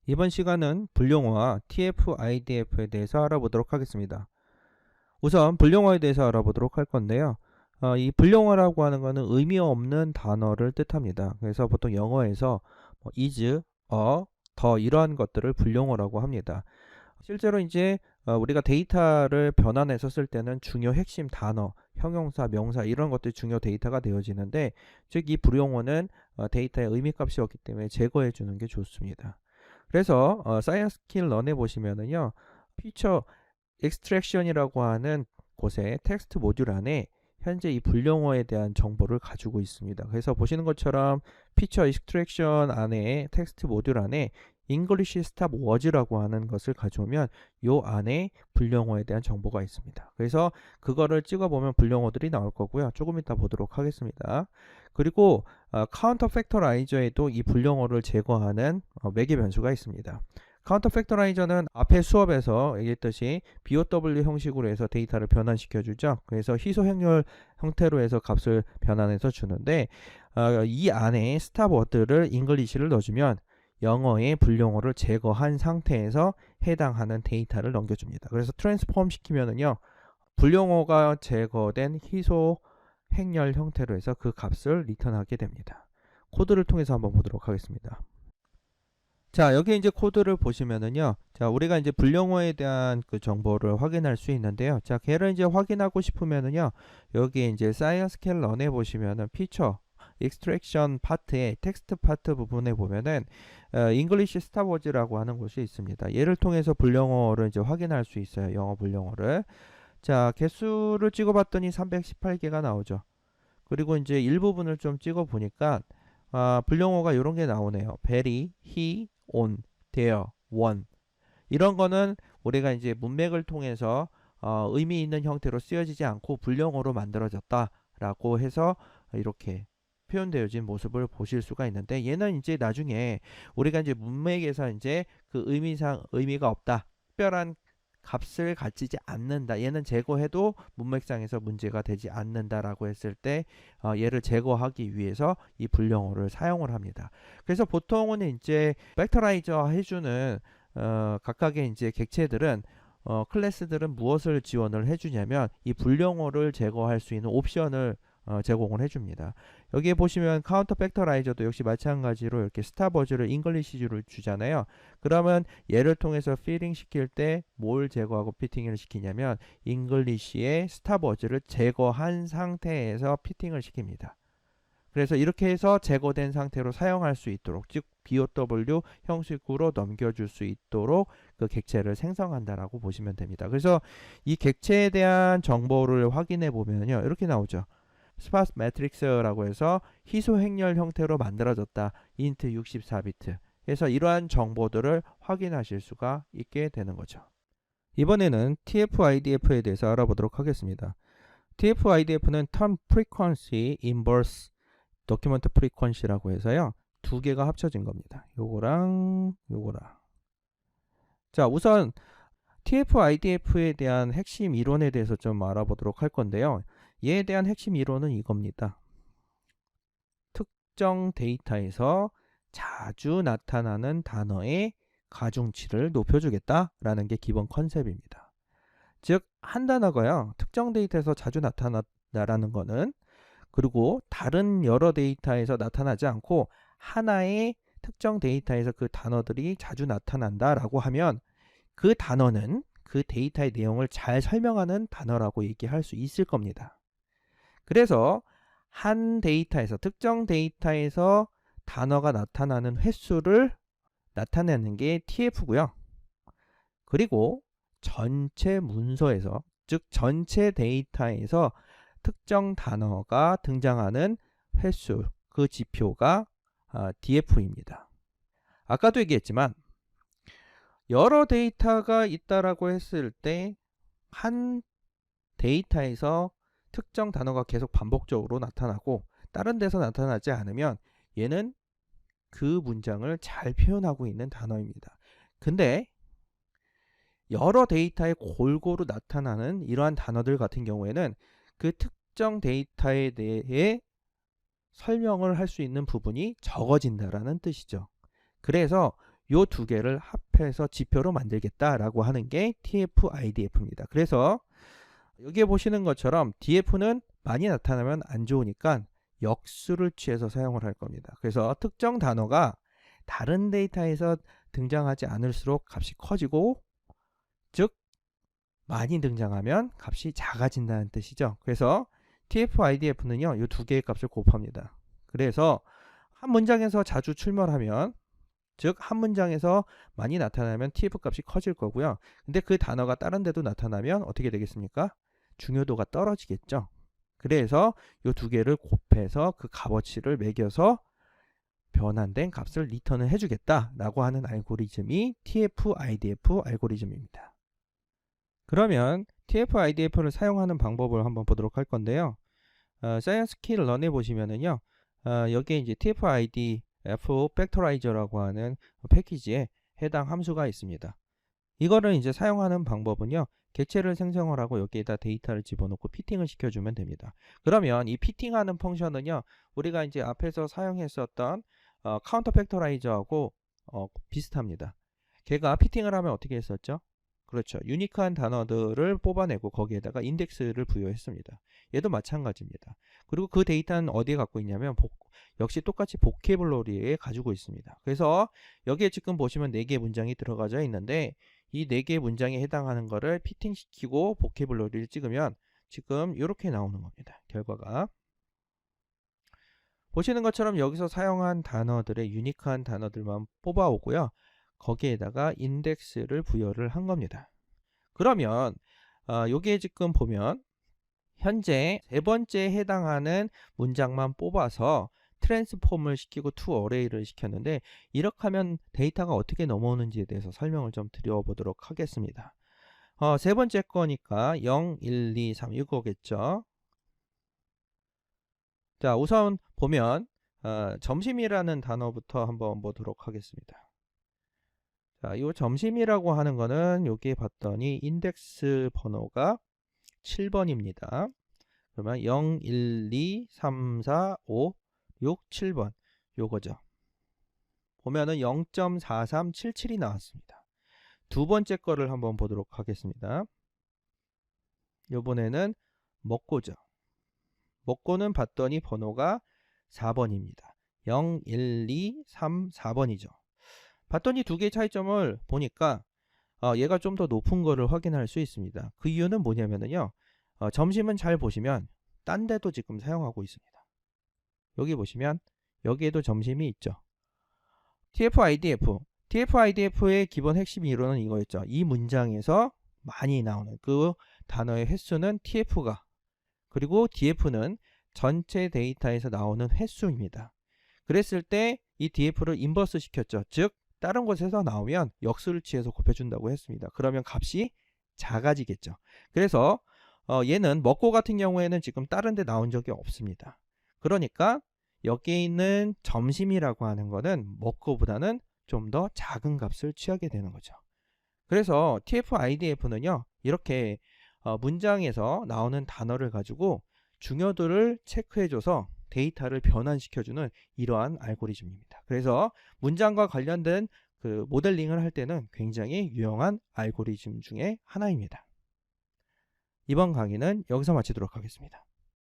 이번 시간은 분룡어와 TF-IDF에 대해서 알아보도록 하겠습니다. 우선 분룡어에 대해서 알아보도록 할 건데요. 이 분룡어라고 하는 것은 의미 없는 단어를 뜻합니다. 그래서 보통 영어에서 is, 더 이러한 것들을 분룡어라고 합니다. 실제로 이제 우리가 데이터를 변환해서 쓸 때는 중요 핵심 단어, 형용사, 명사 이런 것들이 중요 데이터가 되어지는데, 즉 이 분룡어는 데이터의 의미값이었기 때문에 제거해 주는 게 좋습니다. 그래서 사이언스 스킬 런에 보시면은요, 피처 익스트랙션이라고 하는 곳에 텍스트 모듈 안에 현재 이 분룡어에 대한 정보를 가지고 있습니다. 그래서 보시는 것처럼 피처 익스트랙션 안에 텍스트 모듈 안에 English Stop Words라고 하는 것을 가져오면 요 안에 분룡어에 대한 정보가 있습니다. 그래서 그거를 찍어보면 분룡어들이 나올 거고요. 조금 이따 보도록 하겠습니다. 그리고 카운터 팩터라이저에도 이 분룡어를 제거하는 매개 변수가 있습니다. 카운터 팩터라이저는 앞에 수업에서 얘기했듯이 BOW 형식으로 해서 데이터를 변환시켜 주죠. 그래서 희소 행렬 형태로 해서 값을 변환해서 주는데, 이 안에 스탑 워드를 잉글리시를 넣어주면 영어의 분룡어를 제거한 상태에서 해당하는 데이터를 넘겨줍니다. 그래서 트랜스폼 시키면은요, 분룡어가 제거된 희소 행렬 형태로 해서 그 값을 리턴하게 됩니다. 코드를 통해서 한번 보도록 하겠습니다. 자, 여기 이제 코드를 보시면은요, 자, 우리가 이제 분룡어에 대한 그 정보를 확인할 수 있는데요. 자, 걔를 이제 확인하고 싶으면은요, 여기 이제 사이언스 스케일 런에 보시면은 피처 익스트랙션 파트의 텍스트 파트 부분에 보면은 English Star Wars라고 하는 곳이 있습니다. 얘를 통해서 분룡어를 이제 확인할 수 있어요. 영어 분룡어를. 자, 개수를 찍어봤더니 318개가 나오죠. 그리고 이제 일부분을 좀 찍어보니까 분룡어가 이런 게 나오네요. very, he, on, there, one. 이런 거는 우리가 이제 문맥을 통해서 의미 있는 형태로 쓰여지지 않고 분룡어로 만들어졌다라고 해서 이렇게 표현되어진 모습을 보실 수가 있는데, 얘는 이제 나중에 우리가 이제 문맥에서 이제 그 의미가 없다, 특별한 값을 가지지 않는다, 얘는 제거해도 문맥상에서 문제가 되지 않는다라고 했을 때 얘를 제거하기 위해서 이 분룡어를 사용을 합니다. 그래서 보통은 이제 팩터라이저 해주는 각각의 이제 객체들은 클래스들은 무엇을 지원을 해주냐면 이 분룡어를 제거할 수 있는 옵션을 제공을 해줍니다. 여기에 보시면 카운터 팩터라이저도 역시 마찬가지로 이렇게 스타버즈를 잉글리시주를 주잖아요. 그러면 얘를 통해서 피팅 시킬 때 뭘 제거하고 피팅을 시키냐면 잉글리시의 스타버즈를 제거한 상태에서 피팅을 시킵니다. 그래서 이렇게 해서 제거된 상태로 사용할 수 있도록, 즉 BOW 형식으로 넘겨줄 수 있도록 그 객체를 생성한다라고 보시면 됩니다. 그래서 이 객체에 대한 정보를 확인해 보면요, 이렇게 나오죠. 스파스 매트릭스라고 해서 희소 행렬 형태로 만들어졌다. 인트 64비트. 그래서 이러한 정보들을 확인하실 수가 있게 되는 거죠. 이번에는 TF-IDF에 대해서 알아보도록 하겠습니다. TF-IDF는 Term Frequency Inverse Document Frequency라고 해서요, 두 개가 합쳐진 겁니다. 요거랑 요거랑. 자, 우선 TF-IDF에 대한 핵심 이론에 대해서 좀 알아보도록 할 건데요. 얘에 대한 핵심 이론은 이겁니다. 특정 데이터에서 자주 나타나는 단어의 가중치를 높여주겠다라는 게 기본 컨셉입니다. 즉, 한 단어가요, 특정 데이터에서 자주 나타난다라는 거는, 그리고 다른 여러 데이터에서 나타나지 않고 하나의 특정 데이터에서 그 단어들이 자주 나타난다라고 하면 그 단어는 그 데이터의 내용을 잘 설명하는 단어라고 얘기할 수 있을 겁니다. 그래서 한 데이터에서, 특정 데이터에서 단어가 나타나는 횟수를 나타내는 게 TF고요. 그리고 전체 문서에서, 즉 전체 데이터에서 특정 단어가 등장하는 횟수, 그 지표가 DF입니다. 아까도 얘기했지만 여러 데이터가 있다라고 했을 때 한 데이터에서 특정 단어가 계속 반복적으로 나타나고 다른 데서 나타나지 않으면 얘는 그 문장을 잘 표현하고 있는 단어입니다. 근데 여러 데이터에 골고루 나타나는 이러한 단어들 같은 경우에는 그 특정 데이터에 대해 설명을 할 수 있는 부분이 적어진다라는 뜻이죠. 그래서 요 두 개를 합해서 지표로 만들겠다라고 하는 게 TF-IDF입니다. 그래서 여기에 보시는 것처럼 DF는 많이 나타나면 안 좋으니까 역수를 취해서 사용을 할 겁니다. 그래서 특정 단어가 다른 데이터에서 등장하지 않을수록 값이 커지고, 즉 많이 등장하면 값이 작아진다는 뜻이죠. 그래서 TF-IDF는요, 이 두 개의 값을 곱합니다. 그래서 한 문장에서 자주 출몰하면, 즉 한 문장에서 많이 나타나면 TF 값이 커질 거고요. 근데 그 단어가 다른 데도 나타나면 어떻게 되겠습니까? 중요도가 떨어지겠죠. 그래서 이 두 개를 곱해서 그 값어치를 매겨서 변환된 값을 리턴을 해주겠다라고 하는 알고리즘이 TF-IDF 알고리즘입니다. 그러면 TF-IDF를 사용하는 방법을 한번 보도록 할 건데요. 사이언스키 런에 보시면은요, 여기에 이제 TF-IDF 팩토라이저라고 하는 패키지에 해당 함수가 있습니다. 이거를 이제 사용하는 방법은요, 객체를 생성을 하고 여기에다 데이터를 집어넣고 피팅을 시켜주면 됩니다. 그러면 이 피팅하는 펑션은요, 우리가 이제 앞에서 사용했었던 카운터 팩토라이저하고 비슷합니다. 걔가 피팅을 하면 어떻게 했었죠? 그렇죠. 유니크한 단어들을 뽑아내고 거기에다가 인덱스를 부여했습니다. 얘도 마찬가지입니다. 그리고 그 데이터는 어디에 갖고 있냐면 역시 똑같이 보케블러리에 가지고 있습니다. 그래서 여기에 지금 보시면 4개의 문장이 들어가져 있는데 이 4개의 문장에 해당하는 거를 피팅시키고 보케블러리를 찍으면 지금 이렇게 나오는 겁니다. 결과가. 보시는 것처럼 여기서 사용한 단어들의 유니크한 단어들만 뽑아오고요. 거기에다가 인덱스를 부여를 한 겁니다. 그러면 여기에 지금 보면 현재 세 번째에 해당하는 문장만 뽑아서 트랜스폼을 시키고 to array를 시켰는데, 이렇게 하면 데이터가 어떻게 넘어오는지에 대해서 설명을 좀 드려보도록 하겠습니다. 세 번째 거니까 0, 1, 2, 3 이거겠죠. 자, 우선 보면 점심이라는 단어부터 한번 보도록 하겠습니다. 자, 이 점심이라고 하는 거는 여기에 봤더니 인덱스 번호가 7번입니다. 그러면 0, 1, 2, 3, 4, 5, 6, 7번 요거죠. 보면은 0.4377이 나왔습니다. 두 번째 거를 한번 보도록 하겠습니다. 요번에는 먹고죠. 먹고는 봤더니 번호가 4번입니다. 0, 1, 2, 3, 4번이죠. 봤더니 두 개의 차이점을 보니까 얘가 좀 더 높은 거를 확인할 수 있습니다. 그 이유는 뭐냐면요, 점심은 잘 보시면 딴 데도 지금 사용하고 있습니다. 여기 보시면 여기에도 점심이 있죠. TF-IDF의 기본 핵심 이론은 이거였죠. 이 문장에서 많이 나오는 그 단어의 횟수는 TF가, 그리고 DF는 전체 데이터에서 나오는 횟수입니다. 그랬을 때 이 DF를 인버스 시켰죠. 즉 다른 곳에서 나오면 역수를 취해서 곱해준다고 했습니다. 그러면 값이 작아지겠죠. 그래서 얘는 먹고 같은 경우에는 지금 다른 데 나온 적이 없습니다. 그러니까 여기에 있는 점심이라고 하는 거는 먹고보다는 좀 더 작은 값을 취하게 되는 거죠. 그래서 TF-IDF는요, 이렇게 문장에서 나오는 단어를 가지고 중요도를 체크해줘서 데이터를 변환시켜주는 이러한 알고리즘입니다. 그래서 문장과 관련된 그 모델링을 할 때는 굉장히 유용한 알고리즘 중에 하나입니다. 이번 강의는 여기서 마치도록 하겠습니다.